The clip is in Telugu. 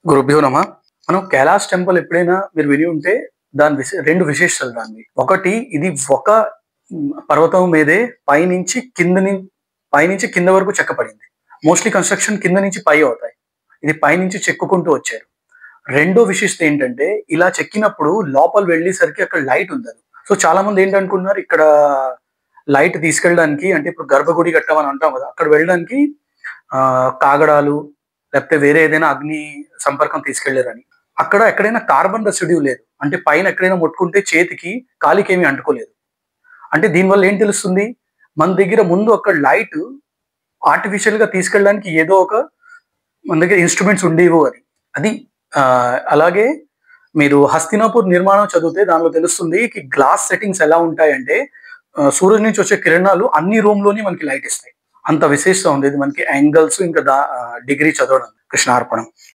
గురుభ్యో నమః. మనం కైలాస్ టెంపుల్ ఎప్పుడైనా మీరు విని ఉంటే దాని 2 విశేషాలు దానివి. ఒకటి ఇది ఒక పర్వతం మీదే పైనుంచి పైనుంచి కింద వరకు చెక్కబడింది. మోస్ట్‌లీ కన్‌స్ట్రక్షన్ కింద నుంచి పై అవుతాయి. ఇది పైనుంచి చెక్కుకుంటూ వచ్చారు. రెండో విశిష్టత ఏంటంటే ఇలా చెక్కినప్పుడు లోపల వెళ్ళేసరికి అక్కడ లైట్ ఉండదు. సో చాలా మంది ఏంటనుకుంటున్నారు ఇక్కడ లైట్ తీసుకెళ్ళడానికి అంటే ఇప్పుడు గర్భగుడి కట్టామని అంటాం కదా! అక్కడ వెళ్ళడానికి కాగడాలు లేకపోతే వేరే ఏదైనా అగ్ని సంపర్కం తీసుకెళ్లారని. అక్కడ ఎక్కడైనా కార్బన్ రెసిడ్యూ లేదు. అంటే పైన ఎక్కడైనా ముట్టుకుంటే చేతికి, కాలికేమి అంటుకోలేదు. అంటే దీనివల్ల ఏం తెలుస్తుంది? మన దగ్గర ముందు ఒక లైట్ ఆర్టిఫిషియల్‌గా తీసుకెళ్ళడానికి ఏదో ఒక మన దగ్గర ఇన్‌స్ట్రుమెంట్స్ ఉండేవో అని. అది అలాగే మీరు 'హస్తినాపుర్ నిర్మాణం' చదివితే దానిలో తెలుస్తుంది కి గ్లాస్ సెట్టింగ్స్ ఎలా ఉంటాయంటే సూర్యుడి నుంచి వచ్చే కిరణాలు అన్ని రూమ్‌లోని మనకి లైట్ ఇస్తాయి. అంత విశేషత ఉంది. ఇది మనకి యాంగిల్స్ ఇంకా డిగ్రీ చదవడం. కృష్ణార్పణం.